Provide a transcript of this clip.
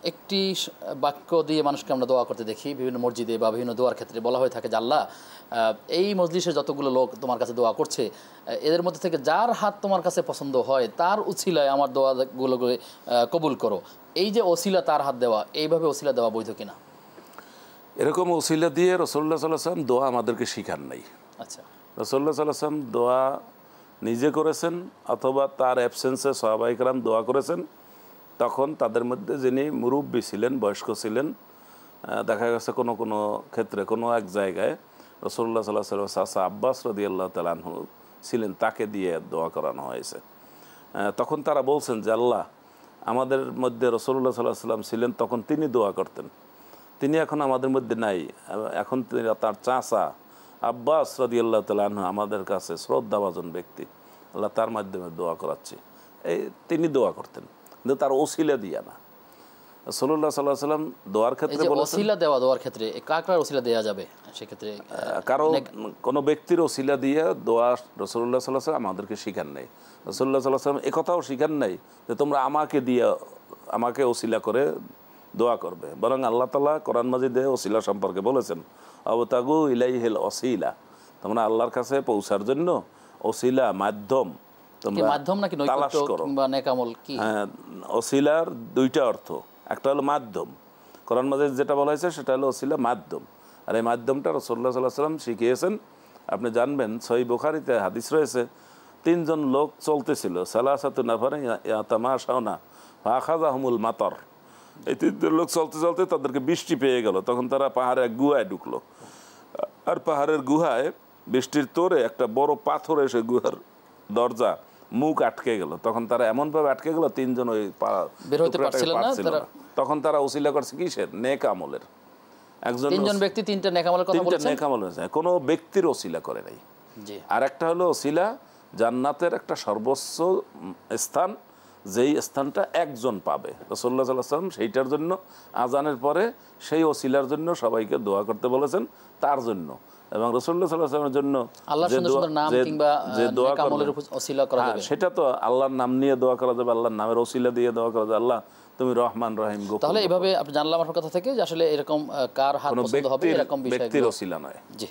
একটি বাক্য দিয়ে মানুষকে আমরা দোয়া করতে দেখি বিভিন্ন মসজিদে বা বিভিন্ন দোয়ার ক্ষেত্রে বলা হয়ে থাকে যে আল্লাহ এই মজলিসে যতগুলো লোক তোমার কাছে দোয়া করছে এদের মধ্যে থেকে যার হাত তোমার কাছে পছন্দ হয় তার উছিলায় আমার দোয়াগুলোকে কবুল করো। এই যে ওসিলা তার হাত দেওয়া, এইভাবে ওসিলা দেওয়া বৈধ কিনা? এরকম ওসিলা দিয়ে রাসূলুল্লাহ সাল্লাল্লাহু আলাইহি ওয়াসাল্লাম দোয়া আমাদেরকে শিখান নাই। আচ্ছা, রাসূলুল্লাহ সাল্লাল্লাহু আলাইহি ওয়াসাল্লাম দোয়া নিজে করেছেন অথবা তার অ্যাবসেন্সে সাহাবায়ে কেরাম দোয়া করেছেন। তখন তাদের মধ্যে যিনি মুরব্বী ছিলেন, বয়স্ক ছিলেন, দেখা গেছে কোনো কোনো ক্ষেত্রে কোনো এক জায়গায় রাসূলুল্লাহ সাল্লাল্লাহু আলাইহি ওয়াসাল্লাম চাচা আব্বাস রাদিয়াল্লাহু তাআলা আনহু ছিলেন, তাকে দিয়ে দোয়া করানো হয়েছে। তখন তারা বলছেন যে আল্লাহ, আমাদের মধ্যে রাসূলুল্লাহ সাল্লাল্লাহু আলাইহি ওয়াসাল্লাম ছিলেন, তখন তিনি দোয়া করতেন, তিনি এখন আমাদের মধ্যে নাই, এখন তার চাচা আব্বাস রাদিয়াল্লাহু তাআলা আনহু আমাদের কাছে শ্রদ্ধাভাজন ব্যক্তি, আল্লাহ তার মাধ্যমে দোয়া করাচ্ছি। এই তিনি দোয়া করতেন, কিন্তু তার ওসিলা দিয়া না। রাসূলুল্লাহ সাল্লাল্লাহু আলাইহি ওয়াসাল্লাম দোয়ার ক্ষেত্রে বলেছেন ওসিলা দেওয়া, দোয়ার ক্ষেত্রে কার ওসিলা দেওয়া যাবে? সেক্ষেত্রে কারো কোনো ব্যক্তির ওসিলা দিয়ে দোয়া রাসূলুল্লাহ সাল্লাল্লাহু আলাইহি ওয়াসাল্লাম আমাদেরকে শিখান নাই। রাসূলুল্লাহ সাল্লাল্লাহু আলাইহি ওয়াসাল্লাম একথাও শিখান নাই যে তোমরা আমাকে দিয়ে আমাকে ওসিলা করে দোয়া করবে, বরং আল্লাহ তাআলা কোরআন মাজিদে ওসিলা সম্পর্কে বলেছেন আবতাগু ইলাইহিল ওসিলা, তোমরা আল্লাহর কাছে পৌঁছার জন্য ওসিলা মাধ্যম তোমরা মাধ্যম নাকি তালাশ করো। বা নেক আমল কি? হ্যাঁ, ওসিলার দুইটা অর্থ, একটা হলো মাধ্যম, কোরআন মাজিদ যেটা বলা হয়েছে সেটা হলো ওসিলা মাধ্যম, আর এই মাধ্যমটা রাসূলুল্লাহ সাল্লাল্লাহু আলাইহি ওয়াসাল্লাম শিখিয়েছেন। আপনি জানবেন সহিহ বুখারীতে হাদিস রয়েছে, তিনজন লোক চলতেছিল, সালাসাতু নাফারিন ইয়াতামাশাউনা ফাআখাযাহুমুল মাতার, এই তিনজন লোক চলতে চলতে তাদেরকে বৃষ্টি পেয়ে গেল, তখন তারা পাহাড়ের গুহায় ঢুকলো, আর পাহাড়ের গুহায় বৃষ্টির তোরে একটা বড় পাথর এসে গুহার দরজা মুখ আটকে গেল, তখন তারা এমনভাবে আটকে গেল তিনজন ওই বের হতে পারছিল না। তখন তারা ওসিলা করছে কিসের? নেক আমলের। একজন তিনজন ব্যক্তি তিনটা নেক আমলের কথা বলেছেন, নেক আমল হয়েছে, কোনো ব্যক্তির ওসিলা করে নাই। জি। আর একটা হলো ওসিলা জান্নাতের একটা সর্বোচ্চ স্থান, যেই স্থানটা একজন পাবে, রাসূলুল্লাহ সাল্লাল্লাহু আলাইহি ওয়াসাল্লাম সেইটার জন্য আজানের পরে সেই ওসিলার জন্য সবাইকে দোয়া করতে বলেছেন, তার জন্য। এবং রাসূলুল্লাহ সাল্লাল্লাহু আলাইহি ওয়াসাল্লামের জন্য যে দোয়া করবে সেটা তো আল্লাহর নাম নিয়ে দোয়া করা যাবে, আল্লাহর নামের ওসিলা দিয়ে দোয়া করা যাবে, আল্লাহ তুমি রহমান রহিম। তাহলে এভাবে আপনি জানলাম আপনার কথা থেকে যে আসলে এরকম কার হাত পছন্দ হবে এরকম বিষয়, ব্যক্তির ওসিলা নয়। জি।